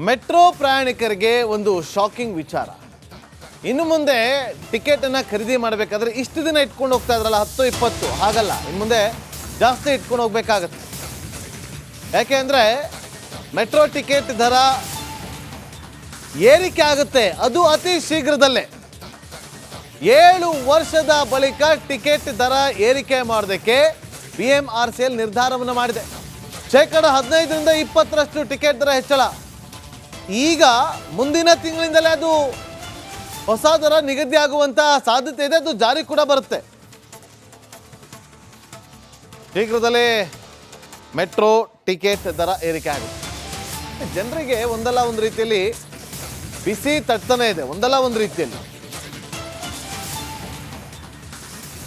Metro ಪ್ರಯಾಣಿಕರಿಗೆ ಒಂದು shocking ವಿಚಾರ. ಇನ್ನು ಮುಂದೆ ಟಿಕೆಟನ್ನು ಖರೀದಿ ಮಾಡಬೇಕಾದ್ರೆ ಇಷ್ಟು ದಿನ ಇಟ್ಕೊಂಡು ಹೋಗ್ತಾ ಇದ್ರಲ್ಲ 10-20, ಹಾಗಲ್ಲ, ಇನ್ನು ಮುಂದೆ ಜಾಸ್ತಿ ಇಟ್ಕೊಂಡು ಹೋಗ್ಬೇಕಾಗತ್ತೆ. ಯಾಕೆ ಅಂದರೆ ಮೆಟ್ರೋ ಟಿಕೆಟ್ ದರ ಏರಿಕೆ ಆಗುತ್ತೆ, ಅದು ಅತಿ ಶೀಘ್ರದಲ್ಲೇ. 7 ವರ್ಷದ ಬಳಿಕ ಟಿಕೆಟ್ ದರ ಏರಿಕೆ ಮಾಡೋದಕ್ಕೆ BMRCL ನಿರ್ಧಾರವನ್ನು ಮಾಡಿದೆ. ಶೇಕಡ 15-20ರಷ್ಟು ಟಿಕೆಟ್ ದರ ಹೆಚ್ಚಳ. ಈಗ ಮುಂದಿನ ತಿಂಗಳಿಂದಲೇ ಅದು ಹೊಸ ದರ ನಿಗದಿ ಆಗುವಂತ ಸಾಧ್ಯತೆ ಇದೆ. ಅದು ಜಾರಿ ಕೂಡ ಬರುತ್ತೆ. ಶೀಘ್ರದಲ್ಲೇ ಮೆಟ್ರೋ ಟಿಕೆಟ್ ದರ ಏರಿಕೆ ಆಗುತ್ತೆ. ಜನರಿಗೆ ಒಂದಲ್ಲ ಒಂದು ರೀತಿಯಲ್ಲಿ ಬಿಸಿ ತಟ್ತಾನೆ ಇದೆ, ಒಂದಲ್ಲ ಒಂದು ರೀತಿಯಲ್ಲಿ.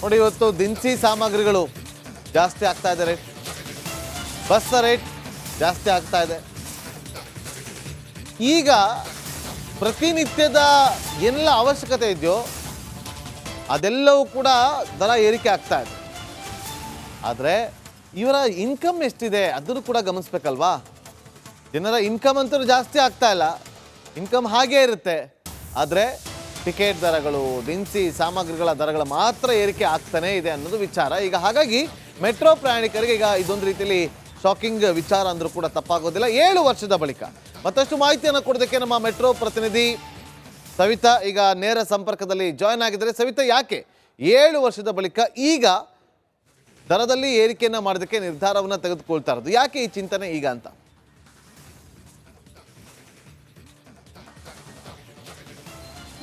ನೋಡಿ, ಇವತ್ತು ದಿನಸಿ ಸಾಮಗ್ರಿಗಳು ಜಾಸ್ತಿ ಆಗ್ತಾ ಇದೆ, ರೇಟ್ ಬಸ್ ರೇಟ್ ಜಾಸ್ತಿ ಆಗ್ತಾ ಇದೆ. ಈಗ ಪ್ರತಿನಿತ್ಯದ ಏನೆಲ್ಲ ಅವಶ್ಯಕತೆ ಇದೆಯೋ ಅದೆಲ್ಲವೂ ಕೂಡ ದರ ಏರಿಕೆ ಆಗ್ತಾ ಇದೆ. ಆದರೆ ಇವರ ಇನ್ಕಮ್ ಎಷ್ಟಿದೆ ಅದನ್ನು ಕೂಡ ಗಮನಿಸ್ಬೇಕಲ್ವಾ. ಜನರ ಇನ್ಕಮ್ ಅಂತೂ ಜಾಸ್ತಿ ಆಗ್ತಾ ಇಲ್ಲ, ಇನ್ಕಮ್ ಹಾಗೇ ಇರುತ್ತೆ. ಆದರೆ ಟಿಕೆಟ್ ದರಗಳು, ದಿನಸಿ ಸಾಮಗ್ರಿಗಳ ದರಗಳು ಮಾತ್ರ ಏರಿಕೆ ಆಗ್ತಾನೇ ಇದೆ ಅನ್ನೋದು ವಿಚಾರ. ಈಗ ಹಾಗಾಗಿ ಮೆಟ್ರೋ ಪ್ರಯಾಣಿಕರಿಗೆ ಈಗ ಇದೊಂದು ರೀತಿಯಲ್ಲಿ ಶಾಕಿಂಗ್ ವಿಚಾರ ಅಂದರೂ ಕೂಡ ತಪ್ಪಾಗೋದಿಲ್ಲ. 7 ವರ್ಷದ ಬಳಿಕ ಮತ್ತಷ್ಟು ಮಾಹಿತಿಯನ್ನು ಕೊಡೋದಕ್ಕೆ ನಮ್ಮ ಮೆಟ್ರೋ ಪ್ರತಿನಿಧಿ ಸವಿತಾ ಈಗ ನೇರ ಸಂಪರ್ಕದಲ್ಲಿ ಜಾಯ್ನ್ ಆಗಿದ್ದಾರೆ. ಸವಿತಾ, ಯಾಕೆ 7 ವರ್ಷದ ಬಳಿಕ ಈಗ ದರದಲ್ಲಿ ಏರಿಕೆಯನ್ನು ಮಾಡೋದಕ್ಕೆ ನಿರ್ಧಾರವನ್ನು ತೆಗೆದುಕೊಳ್ತಾ ಇರೋದು? ಯಾಕೆ ಈ ಚಿಂತನೆ ಈಗ ಅಂತ?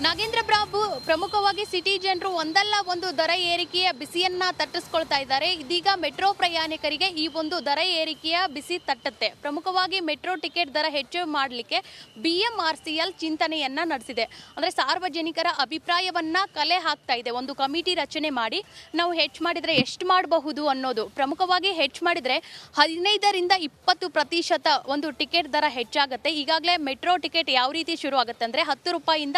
ನಾಗೇಂದ್ರ ಬಾಬು, ಪ್ರಮುಖವಾಗಿ ಸಿಟಿ ಜನರು ಒಂದಲ್ಲ ಒಂದು ದರ ಏರಿಕೆಯ ಬಿಸಿಯನ್ನ ತಟ್ಟಿಸ್ಕೊಳ್ತಾ ಇದ್ದಾರೆ. ಇದೀಗ ಮೆಟ್ರೋ ಪ್ರಯಾಣಿಕರಿಗೆ ಈ ಒಂದು ದರ ಏರಿಕೆಯ ಬಿಸಿ ತಟ್ಟುತ್ತೆ. ಪ್ರಮುಖವಾಗಿ ಮೆಟ್ರೋ ಟಿಕೆಟ್ ದರ ಹೆಚ್ಚು ಮಾಡಲಿಕ್ಕೆ BMRCL ಚಿಂತನೆಯನ್ನ ನಡೆಸಿದೆ. ಅಂದರೆ ಸಾರ್ವಜನಿಕರ ಅಭಿಪ್ರಾಯವನ್ನ ಕಲೆ ಹಾಕ್ತಾ ಇದೆ. ಒಂದು ಕಮಿಟಿ ರಚನೆ ಮಾಡಿ ನಾವು ಹೆಚ್ಚು ಮಾಡಿದರೆ ಎಷ್ಟು ಮಾಡಬಹುದು ಅನ್ನೋದು. ಪ್ರಮುಖವಾಗಿ ಹೆಚ್ಚು ಮಾಡಿದರೆ 15-20% ಒಂದು ಟಿಕೆಟ್ ದರ ಹೆಚ್ಚಾಗುತ್ತೆ. ಈಗಾಗಲೇ ಮೆಟ್ರೋ ಟಿಕೆಟ್ ಯಾವ ರೀತಿ ಶುರು ಆಗುತ್ತೆ ಅಂದರೆ 10 ರೂಪಾಯಿಂದ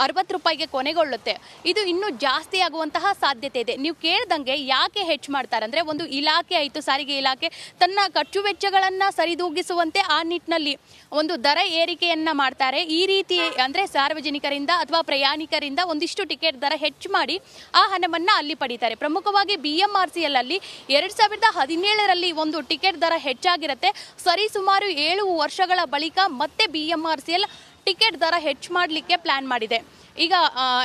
60 ರೂಪಾಯಿಗೆ ಕೊನೆಗೊಳ್ಳುತ್ತೆ. ಇದು ಇನ್ನೂ ಜಾಸ್ತಿ ಆಗುವಂತಹ ಸಾಧ್ಯತೆ ಇದೆ. ನೀವು ಕೇಳ್ದಂಗೆ ಯಾಕೆ ಹೆಚ್ಚು ಮಾಡ್ತಾರೆ ಅಂದರೆ, ಒಂದು ಇಲಾಖೆ ಆಯಿತು, ಸಾರಿಗೆ ಇಲಾಖೆ ತನ್ನ ಖರ್ಚು ವೆಚ್ಚಗಳನ್ನು ಸರಿದೂಗಿಸುವಂತೆ ಆ ನಿಟ್ಟಿನಲ್ಲಿ ಒಂದು ದರ ಏರಿಕೆಯನ್ನು ಮಾಡ್ತಾರೆ. ಈ ರೀತಿ ಅಂದರೆ ಸಾರ್ವಜನಿಕರಿಂದ ಅಥವಾ ಪ್ರಯಾಣಿಕರಿಂದ ಒಂದಿಷ್ಟು ಟಿಕೆಟ್ ದರ ಹೆಚ್ಚು ಮಾಡಿ ಆ ಹಣವನ್ನು ಅಲ್ಲಿ ಪಡೀತಾರೆ. ಪ್ರಮುಖವಾಗಿ BMRCL ಅಲ್ಲಿ 2017ರಲ್ಲಿ ಒಂದು ಟಿಕೆಟ್ ದರ ಹೆಚ್ಚಾಗಿರುತ್ತೆ. ಸರಿಸುಮಾರು 7 ವರ್ಷಗಳ ಬಳಿಕ ಮತ್ತೆ BMRCL ಟಿಕೆಟ್ ದರ ಹೆಚ್ಚು ಮಾಡಲಿಕ್ಕೆ ಪ್ಲ್ಯಾನ್ ಮಾಡಿದೆ. ಈಗ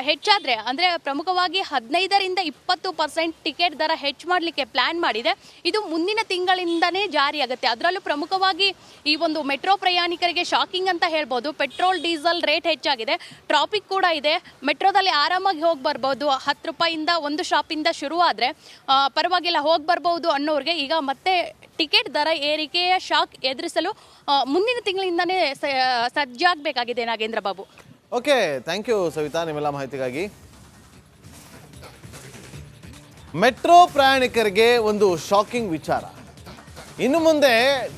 ಹೆಚ್ಚಾದರೆ ಅಂದರೆ ಪ್ರಮುಖವಾಗಿ 15-20% ಟಿಕೆಟ್ ದರ ಹೆಚ್ಚು ಮಾಡಲಿಕ್ಕೆ ಪ್ಲ್ಯಾನ್ ಮಾಡಿದೆ. ಇದು ಮುಂದಿನ ತಿಂಗಳಿಂದನೇ ಜಾರಿಯಾಗುತ್ತೆ. ಅದರಲ್ಲೂ ಪ್ರಮುಖವಾಗಿ ಈ ಒಂದು ಮೆಟ್ರೋ ಪ್ರಯಾಣಿಕರಿಗೆ ಶಾಕಿಂಗ್ ಅಂತ ಹೇಳ್ಬೋದು. ಪೆಟ್ರೋಲ್ ಡೀಸೆಲ್ ರೇಟ್ ಹೆಚ್ಚಾಗಿದೆ, ಟ್ರಾಫಿಕ್ ಕೂಡ ಇದೆ. ಮೆಟ್ರೋದಲ್ಲಿ ಆರಾಮಾಗಿ ಹೋಗಿ ಬರ್ಬೋದು. 10 ರೂಪಾಯಿಂದ ಒಂದು ಶಾಪಿಂದ ಶುರು ಆದರೆ ಪರವಾಗಿಲ್ಲ, ಹೋಗಿ ಬರ್ಬೋದು ಅನ್ನೋರಿಗೆ ಈಗ ಮತ್ತೆ ಟಿಕೆಟ್ ದರ ಏರಿಕೆಯ ಶಾಕ್ ಎದುರಿಸಲು ಮುಂದಿನ ತಿಂಗಳಿಂದನೇ ಸಜ್ಜಾಗಬೇಕಾಗಿದೆ. Nagendra Babu, okay, thank you Savita ನಿಮ್ಮೆಲ್ಲ ಮಾಹಿತಿಗಾಗಿ. ಮೆಟ್ರೋ ಪ್ರಯಾಣಿಕರಿಗೆ ಒಂದು ಶಾಕಿಂಗ್ ವಿಚಾರ. ಇನ್ನು ಮುಂದೆ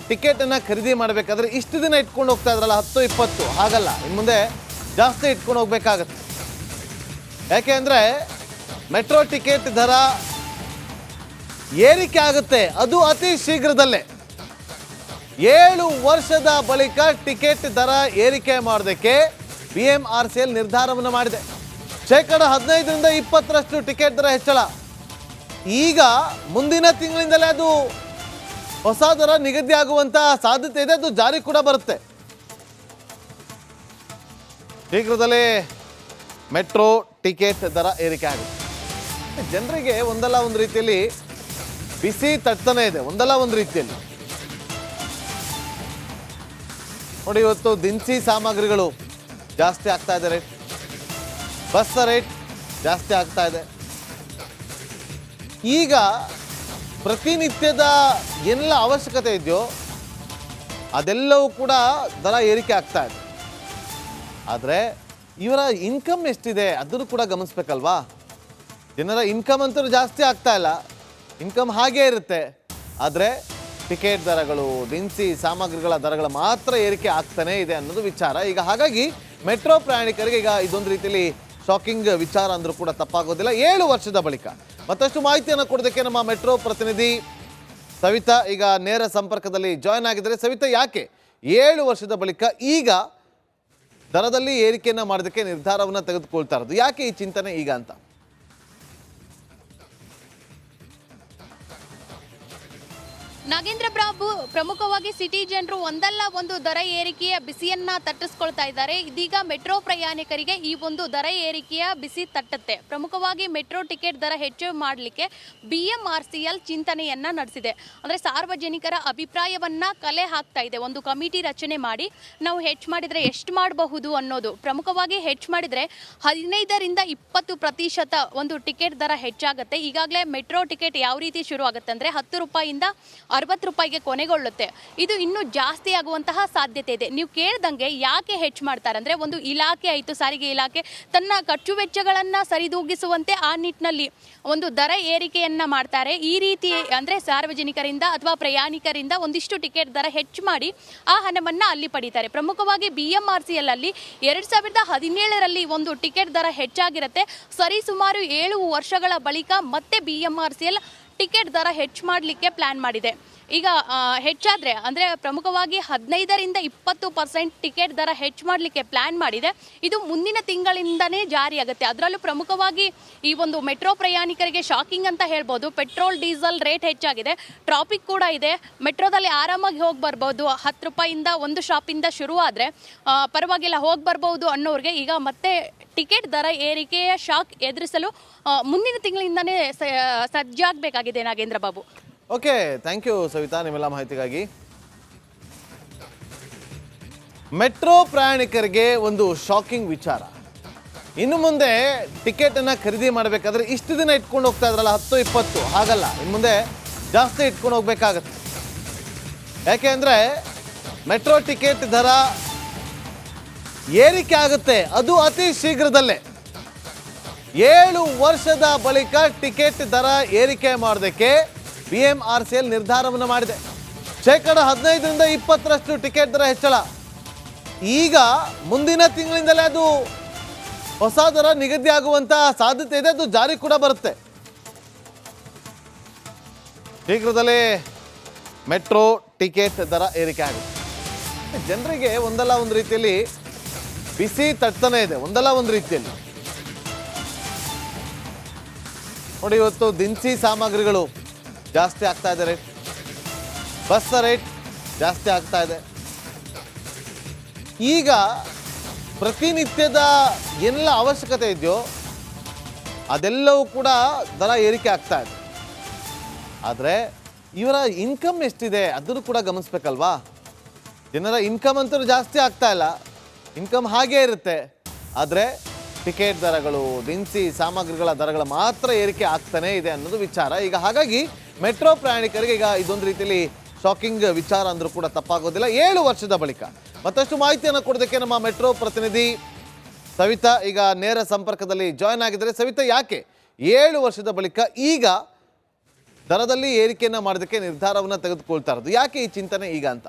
ಟಿಕೆಟನ್ನು ಖರೀದಿ ಮಾಡಬೇಕಾದ್ರೆ ಇಷ್ಟು ದಿನ ಇಟ್ಕೊಂಡು ಹೋಗ್ತಾ ಇದ್ರಲ್ಲ 10-20, ಹಾಗಲ್ಲ, ಇನ್ನು ಮುಂದೆ ಜಾಸ್ತಿ ಇಟ್ಕೊಂಡು ಹೋಗ್ಬೇಕಾಗತ್ತೆ. ಯಾಕೆ ಅಂದರೆ ಮೆಟ್ರೋ ಟಿಕೆಟ್ ದರ ಏರಿಕೆ ಆಗುತ್ತೆ, ಅದು ಅತಿ ಶೀಘ್ರದಲ್ಲೇ. 7 ವರ್ಷದ ಬಳಿಕ ಟಿಕೆಟ್ ದರ ಏರಿಕೆ ಮಾಡೋದಕ್ಕೆ BMRCL ನಿರ್ಧಾರವನ್ನು ಮಾಡಿದೆ. ಶೇಕಡ 15-20ರಷ್ಟು ಟಿಕೆಟ್ ದರ ಹೆಚ್ಚಳ. ಈಗ ಮುಂದಿನ ತಿಂಗಳಿಂದಲೇ ಅದು ಹೊಸ ದರ ನಿಗದಿ ಆಗುವಂತ ಸಾಧ್ಯತೆ ಇದೆ. ಅದು ಜಾರಿ ಕೂಡ ಬರುತ್ತೆ. ಶೀಘ್ರದಲ್ಲೇ ಮೆಟ್ರೋ ಟಿಕೆಟ್ ದರ ಏರಿಕೆ ಆಗುತ್ತೆ. ಜನರಿಗೆ ಒಂದಲ್ಲ ಒಂದು ರೀತಿಯಲ್ಲಿ ಬಿಸಿ ತಟ್ತಾನೆ ಇದೆ, ಒಂದಲ್ಲ ಒಂದು ರೀತಿಯಲ್ಲಿ. ನೋಡಿ, ಇವತ್ತು ದಿನಸಿ ಸಾಮಗ್ರಿಗಳು ಜಾಸ್ತಿ ಆಗ್ತಾ ಇದೆ, ರೇಟ್ ಬಸ್ ರೇಟ್ ಜಾಸ್ತಿ ಆಗ್ತಾ ಇದೆ. ಈಗ ಪ್ರತಿನಿತ್ಯದ ಏನೆಲ್ಲ ಅವಶ್ಯಕತೆ ಇದೆಯೋ ಅದೆಲ್ಲವೂ ಕೂಡ ದರ ಏರಿಕೆ ಆಗ್ತಾ ಇದೆ. ಆದರೆ ಇವರ ಇನ್ಕಮ್ ಎಷ್ಟಿದೆ ಅದನ್ನು ಕೂಡ ಗಮನಿಸ್ಬೇಕಲ್ವಾ. ಜನರ ಇನ್ಕಮ್ ಅಂತೂ ಜಾಸ್ತಿ ಆಗ್ತಾ ಇಲ್ಲ, ಇನ್ಕಮ್ ಹಾಗೇ ಇರುತ್ತೆ. ಆದರೆ ಟಿಕೆಟ್ ದರಗಳು, ದಿನಸಿ ಸಾಮಗ್ರಿಗಳ ದರಗಳು ಮಾತ್ರ ಏರಿಕೆ ಆಗ್ತಾನೇ ಇದೆ ಅನ್ನೋದು ವಿಚಾರ. ಈಗ ಹಾಗಾಗಿ ಮೆಟ್ರೋ ಪ್ರಯಾಣಿಕರಿಗೆ ಈಗ ಇದೊಂದು ರೀತಿಯಲ್ಲಿ ಶಾಕಿಂಗ್ ವಿಚಾರ ಅಂದರೂ ಕೂಡ ತಪ್ಪಾಗೋದಿಲ್ಲ. 7 ವರ್ಷದ ಬಳಿಕ ಮತ್ತಷ್ಟು ಮಾಹಿತಿಯನ್ನು ಕೊಡೋದಕ್ಕೆ ನಮ್ಮ ಮೆಟ್ರೋ ಪ್ರತಿನಿಧಿ ಸವಿತಾ ಈಗ ನೇರ ಸಂಪರ್ಕದಲ್ಲಿ ಜಾಯ್ನ್ ಆಗಿದ್ದಾರೆ. ಸವಿತಾ, ಯಾಕೆ 7 ವರ್ಷದ ಬಳಿಕ ಈಗ ದರದಲ್ಲಿ ಏರಿಕೆಯನ್ನು ಮಾಡೋದಕ್ಕೆ ನಿರ್ಧಾರವನ್ನು ತೆಗೆದುಕೊಳ್ತಾ ಇರೋದು. ಯಾಕೆ ಈ ಚಿಂತನೆ ಈಗ ಅಂತ? ನಾಗೇಂದ್ರ ಬಾಬು, ಪ್ರಮುಖವಾಗಿ ಸಿಟಿ ಜನರು ಒಂದಲ್ಲ ಒಂದು ದರ ಏರಿಕೆಯ ಬಿಸಿಯನ್ನ ತಟ್ಟಿಸ್ಕೊಳ್ತಾ ಇದ್ದಾರೆ. ಇದೀಗ ಮೆಟ್ರೋ ಪ್ರಯಾಣಿಕರಿಗೆ ಈ ಒಂದು ದರ ಏರಿಕೆಯ ಬಿಸಿ ತಟ್ಟುತ್ತೆ. ಪ್ರಮುಖವಾಗಿ ಮೆಟ್ರೋ ಟಿಕೆಟ್ ದರ ಹೆಚ್ಚು ಮಾಡಲಿಕ್ಕೆ BMRCL ಚಿಂತನೆಯನ್ನ ನಡೆಸಿದೆ. ಅಂದರೆ ಸಾರ್ವಜನಿಕರ ಅಭಿಪ್ರಾಯವನ್ನ ಕಲೆ ಹಾಕ್ತಾ ಇದೆ. ಒಂದು ಕಮಿಟಿ ರಚನೆ ಮಾಡಿ ನಾವು ಹೆಚ್ಚು ಮಾಡಿದರೆ ಎಷ್ಟು ಮಾಡಬಹುದು ಅನ್ನೋದು. ಪ್ರಮುಖವಾಗಿ ಹೆಚ್ಚು ಮಾಡಿದರೆ 15ರಿಂದ 20% ಒಂದು ಟಿಕೆಟ್ ದರ ಹೆಚ್ಚಾಗುತ್ತೆ. ಈಗಾಗಲೇ ಮೆಟ್ರೋ ಟಿಕೆಟ್ ಯಾವ ರೀತಿ ಶುರು ಆಗುತ್ತೆ ಅಂದರೆ 10 ರೂಪಾಯಿಂದ 60 ರೂಪಾಯಿಗೆ ಕೊನೆಗೊಳ್ಳುತ್ತೆ. ಇದು ಇನ್ನೂ ಜಾಸ್ತಿ ಆಗುವಂತಹ ಸಾಧ್ಯತೆ ಇದೆ. ನೀವು ಕೇಳ್ದಂಗೆ ಯಾಕೆ ಹೆಚ್ಚು ಮಾಡ್ತಾರೆ ಅಂದರೆ, ಒಂದು ಇಲಾಖೆ ಆಯಿತು, ಸಾರಿಗೆ ಇಲಾಖೆ ತನ್ನ ಖರ್ಚು ವೆಚ್ಚಗಳನ್ನು ಸರಿದೂಗಿಸುವಂತೆ ಆ ನಿಟ್ಟಿನಲ್ಲಿ ಒಂದು ದರ ಏರಿಕೆಯನ್ನ ಮಾಡ್ತಾರೆ. ಈ ರೀತಿ ಅಂದರೆ ಸಾರ್ವಜನಿಕರಿಂದ ಅಥವಾ ಪ್ರಯಾಣಿಕರಿಂದ ಒಂದಿಷ್ಟು ಟಿಕೆಟ್ ದರ ಹೆಚ್ಚು ಮಾಡಿ ಆ ಹಣವನ್ನು ಅಲ್ಲಿ ಪಡೀತಾರೆ. ಪ್ರಮುಖವಾಗಿ BMRCL ಅಲ್ಲಿ 2017ರಲ್ಲಿ ಒಂದು ಟಿಕೆಟ್ ದರ ಹೆಚ್ಚಾಗಿರುತ್ತೆ. ಸರಿಸುಮಾರು 7 ವರ್ಷಗಳ ಬಳಿಕ ಮತ್ತೆ BMRCL ಟಿಕೆಟ್ ದರ ಹೆಚ್ಚು ಮಾಡಲಿಕ್ಕೆ ಪ್ಲ್ಯಾನ್ ಮಾಡಿದೆ. ಈಗ ಹೆಚ್ಚಾದರೆ ಅಂದರೆ ಪ್ರಮುಖವಾಗಿ 15ರಿಂದ 20% ಟಿಕೆಟ್ ದರ ಹೆಚ್ಚು ಮಾಡಲಿಕ್ಕೆ ಪ್ಲ್ಯಾನ್ ಮಾಡಿದೆ. ಇದು ಮುಂದಿನ ತಿಂಗಳಿಂದನೇ ಜಾರಿಯಾಗುತ್ತೆ. ಅದರಲ್ಲೂ ಪ್ರಮುಖವಾಗಿ ಈ ಒಂದು ಮೆಟ್ರೋ ಪ್ರಯಾಣಿಕರಿಗೆ ಶಾಕಿಂಗ್ ಅಂತ ಹೇಳ್ಬೋದು. ಪೆಟ್ರೋಲ್ ಡೀಸೆಲ್ ರೇಟ್ ಹೆಚ್ಚಾಗಿದೆ, ಟ್ರಾಫಿಕ್ ಕೂಡ ಇದೆ. ಮೆಟ್ರೋದಲ್ಲಿ ಆರಾಮಾಗಿ ಹೋಗಿ ಬರ್ಬೋದು. 10 ರೂಪಾಯಿಂದ ಒಂದು ಶಾಪಿಂದ ಶುರು ಆದರೆ ಪರವಾಗಿಲ್ಲ ಹೋಗಿ ಬರ್ಬೋದು ಅನ್ನೋರಿಗೆ ಈಗ ಮತ್ತೆ ಟಿಕೆಟ್ ದರ ಏರಿಕೆಯ ಶಾಕ್ ಎದುರಿಸಲು ಮುಂದಿನ ತಿಂಗಳಿಂದನೇ ಸಜ್ಜಾಗಬೇಕಾಗಿದೆ. Nagendra Babu, okay, thank you Savita ನಿಮ್ಮೆಲ್ಲ ಮಾಹಿತಿಗಾಗಿ. ಮೆಟ್ರೋ ಪ್ರಯಾಣಿಕರಿಗೆ ಒಂದು ಶಾಕಿಂಗ್ ವಿಚಾರ. ಇನ್ನು ಮುಂದೆ ಟಿಕೆಟನ್ನು ಖರೀದಿ ಮಾಡಬೇಕಾದ್ರೆ ಇಷ್ಟು ದಿನ ಇಟ್ಕೊಂಡು ಹೋಗ್ತಾ ಇದ್ರಲ್ಲ 10-20, ಹಾಗಲ್ಲ, ಇನ್ನು ಮುಂದೆ ಜಾಸ್ತಿ ಇಟ್ಕೊಂಡು ಹೋಗ್ಬೇಕಾಗತ್ತೆ. ಯಾಕೆ ಅಂದರೆ ಮೆಟ್ರೋ ಟಿಕೆಟ್ ದರ ಏರಿಕೆ ಆಗುತ್ತೆ, ಅದು ಅತಿ ಶೀಘ್ರದಲ್ಲೇ. 7 ವರ್ಷದ ಬಳಿಕ ಟಿಕೆಟ್ ದರ ಏರಿಕೆ ಮಾಡೋದಕ್ಕೆ BMRCL ನಿರ್ಧಾರವನ್ನು ಮಾಡಿದೆ. 15ರಿಂದ 20% ಟಿಕೆಟ್ ದರ ಹೆಚ್ಚಳ. ಈಗ ಮುಂದಿನ ತಿಂಗಳಿಂದಲೇ ಅದು ಹೊಸ ದರ ನಿಗದಿ ಆಗುವಂತ ಸಾಧ್ಯತೆ ಇದೆ. ಅದು ಜಾರಿ ಕೂಡ ಬರುತ್ತೆ. ಶೀಘ್ರದಲ್ಲೇ ಮೆಟ್ರೋ ಟಿಕೆಟ್ ದರ ಏರಿಕೆ ಆಗುತ್ತೆ. ಜನರಿಗೆ ಒಂದಲ್ಲ ಒಂದು ರೀತಿಯಲ್ಲಿ ಬಿಸಿ ತಟ್ತಾನೆ ಇದೆ, ಒಂದಲ್ಲ ಒಂದು ರೀತಿಯಲ್ಲಿ. ನೋಡಿ, ಇವತ್ತು ದಿನಸಿ ಸಾಮಗ್ರಿಗಳು ಜಾಸ್ತಿ ಆಗ್ತಾ ಇದೆ, ರೇಟ್ ಬಸ್ ರೇಟ್ ಜಾಸ್ತಿ ಆಗ್ತಾ ಇದೆ. ಈಗ ಪ್ರತಿನಿತ್ಯದ ಎಲ್ಲ ಅವಶ್ಯಕತೆ ಇದೆಯೋ ಅದೆಲ್ಲವೂ ಕೂಡ ದರ ಏರಿಕೆ ಆಗ್ತಾ ಇದೆ. ಆದರೆ ಇವರ ಇನ್ಕಮ್ ಎಷ್ಟಿದೆ ಅದನ್ನು ಕೂಡ ಗಮನಿಸ್ಬೇಕಲ್ವಾ. ಜನರ ಇನ್ಕಮ್ ಅಂತೂ ಜಾಸ್ತಿ ಆಗ್ತಾ ಇಲ್ಲ, ಇನ್ಕಮ್ ಹಾಗೇ ಇರುತ್ತೆ. ಆದರೆ ಟಿಕೆಟ್ ದರಗಳು, ದಿನಸಿ ಸಾಮಗ್ರಿಗಳ ದರಗಳು ಮಾತ್ರ ಏರಿಕೆ ಆಗ್ತಾನೇ ಇದೆ ಅನ್ನೋದು ವಿಚಾರ. ಈಗ ಹಾಗಾಗಿ ಮೆಟ್ರೋ ಪ್ರಯಾಣಿಕರಿಗೆ ಈಗ ಇದೊಂದು ರೀತಿಯಲ್ಲಿ ಶಾಕಿಂಗ್ ವಿಚಾರ ಅಂದರೂ ಕೂಡ ತಪ್ಪಾಗೋದಿಲ್ಲ. 7 ವರ್ಷದ ಬಳಿಕ ಮತ್ತಷ್ಟು ಮಾಹಿತಿಯನ್ನು ಕೊಡೋದಕ್ಕೆ ನಮ್ಮ ಮೆಟ್ರೋ ಪ್ರತಿನಿಧಿ ಸವಿತಾ ಈಗ ನೇರ ಸಂಪರ್ಕದಲ್ಲಿ ಜಾಯ್ನ್ ಆಗಿದ್ದಾರೆ. ಸವಿತಾ, ಯಾಕೆ 7 ವರ್ಷದ ಬಳಿಕ ಈಗ ದರದಲ್ಲಿ ಏರಿಕೆಯನ್ನು ಮಾಡೋದಕ್ಕೆ ನಿರ್ಧಾರವನ್ನು ತೆಗೆದುಕೊಳ್ತಾ ಇರೋದು? ಯಾಕೆ ಈ ಚಿಂತನೆ ಈಗ ಅಂತ?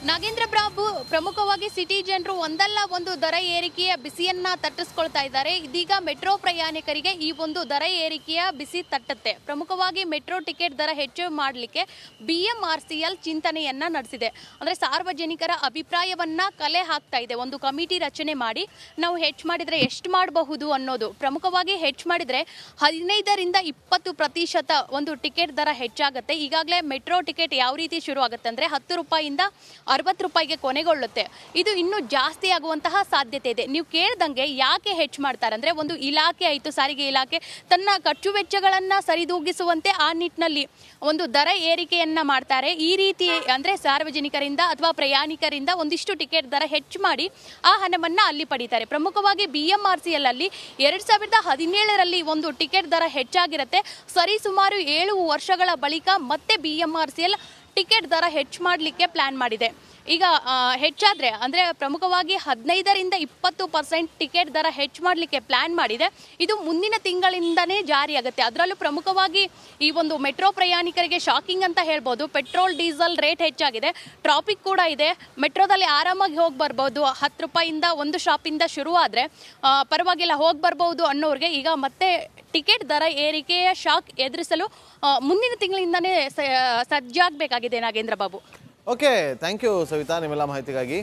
ನಾಗೇಂದ್ರ ಬಾಬು, ಪ್ರಮುಖವಾಗಿ ಸಿಟಿ ಜನರು ಒಂದಲ್ಲ ಒಂದು ದರ ಏರಿಕೆಯ ಬಿಸಿಯನ್ನ ತಟ್ಟಿಸ್ಕೊಳ್ತಾ ಇದ್ದಾರೆ. ಇದೀಗ ಮೆಟ್ರೋ ಪ್ರಯಾಣಿಕರಿಗೆ ಈ ಒಂದು ದರ ಏರಿಕೆಯ ಬಿಸಿ ತಟ್ಟುತ್ತೆ. ಪ್ರಮುಖವಾಗಿ ಮೆಟ್ರೋ ಟಿಕೆಟ್ ದರ ಹೆಚ್ಚು ಮಾಡಲಿಕ್ಕೆ BMRCL ಚಿಂತನೆಯನ್ನ ನಡೆಸಿದೆ. ಅಂದರೆ ಸಾರ್ವಜನಿಕರ ಅಭಿಪ್ರಾಯವನ್ನ ಕಲೆ ಹಾಕ್ತಾ ಇದೆ. ಒಂದು ಕಮಿಟಿ ರಚನೆ ಮಾಡಿ ನಾವು ಹೆಚ್ಚು ಮಾಡಿದರೆ ಎಷ್ಟು ಮಾಡಬಹುದು ಅನ್ನೋದು. ಪ್ರಮುಖವಾಗಿ ಹೆಚ್ಚು ಮಾಡಿದರೆ 15ರಿಂದ 20% ಒಂದು ಟಿಕೆಟ್ ದರ ಹೆಚ್ಚಾಗುತ್ತೆ. ಈಗಾಗಲೇ ಮೆಟ್ರೋ ಟಿಕೆಟ್ ಯಾವ ರೀತಿ ಶುರು ಆಗುತ್ತೆ ಅಂದರೆ 10 ರೂಪಾಯಿಂದ 60 ರೂಪಾಯಿಗೆ ಕೊನೆಗೊಳ್ಳುತ್ತೆ. ಇದು ಇನ್ನೂ ಜಾಸ್ತಿ ಆಗುವಂತಹ ಸಾಧ್ಯತೆ ಇದೆ. ನೀವು ಕೇಳ್ದಂಗೆ ಯಾಕೆ ಹೆಚ್ಚು ಮಾಡ್ತಾರೆ ಅಂದರೆ, ಒಂದು ಇಲಾಖೆ ಆಯಿತು, ಸಾರಿಗೆ ಇಲಾಖೆ ತನ್ನ ಖರ್ಚು ವೆಚ್ಚಗಳನ್ನು ಸರಿದೂಗಿಸುವಂತೆ ಆ ನಿಟ್ಟಿನಲ್ಲಿ ಒಂದು ದರ ಏರಿಕೆಯನ್ನ ಮಾಡ್ತಾರೆ. ಈ ರೀತಿ ಅಂದರೆ ಸಾರ್ವಜನಿಕರಿಂದ ಅಥವಾ ಪ್ರಯಾಣಿಕರಿಂದ ಒಂದಿಷ್ಟು ಟಿಕೆಟ್ ದರ ಹೆಚ್ಚು ಮಾಡಿ ಆ ಹಣವನ್ನು ಅಲ್ಲಿ ಪಡೀತಾರೆ. ಪ್ರಮುಖವಾಗಿ BMRCL ಅಲ್ಲಿ 2017ರಲ್ಲಿ ಒಂದು ಟಿಕೆಟ್ ದರ ಹೆಚ್ಚಾಗಿರುತ್ತೆ. ಸರಿಸುಮಾರು 7 ವರ್ಷಗಳ ಬಳಿಕ ಮತ್ತೆ BMRCL ಟಿಕೆಟ್ ದರ ಹೆಚ್ಚು ಮಾಡಲಿಕ್ಕೆ ಪ್ಲ್ಯಾನ್ ಮಾಡಿದೆ. ಈಗ ಹೆಚ್ಚಾದರೆ ಅಂದರೆ ಪ್ರಮುಖವಾಗಿ 15-20% ಟಿಕೆಟ್ ದರ ಹೆಚ್ಚು ಮಾಡಲಿಕ್ಕೆ ಪ್ಲ್ಯಾನ್ ಮಾಡಿದೆ. ಇದು ಮುಂದಿನ ತಿಂಗಳಿಂದನೇ ಜಾರಿಯಾಗುತ್ತೆ. ಅದರಲ್ಲೂ ಪ್ರಮುಖವಾಗಿ ಈ ಒಂದು ಮೆಟ್ರೋ ಪ್ರಯಾಣಿಕರಿಗೆ ಶಾಕಿಂಗ್ ಅಂತ ಹೇಳ್ಬೋದು. ಪೆಟ್ರೋಲ್ ಡೀಸೆಲ್ ರೇಟ್ ಹೆಚ್ಚಾಗಿದೆ, ಟ್ರಾಫಿಕ್ ಕೂಡ ಇದೆ. ಮೆಟ್ರೋದಲ್ಲಿ ಆರಾಮಾಗಿ ಹೋಗಿ ಬರ್ಬೋದು. 10 ರೂಪಾಯಿಂದ ಒಂದು ಶಾಪಿಂದ ಶುರುವಾದರೆ ಪರವಾಗಿಲ್ಲ ಹೋಗಿ ಬರ್ಬೋದು ಅನ್ನೋರಿಗೆ ಈಗ ಮತ್ತೆ ಟಿಕೆಟ್ ದರ ಏರಿಕೆಯ ಶಾಕ್ ಎದುರಿಸಲು ಮುಂದಿನ ತಿಂಗಳಿಂದನೇ ಸಜ್ಜಾಗಬೇಕಾಗಿದೆ Nagendra Babu. Okay, thank you Savita ನಿಮ್ಮೆಲ್ಲ ಮಾಹಿತಿಗಾಗಿ.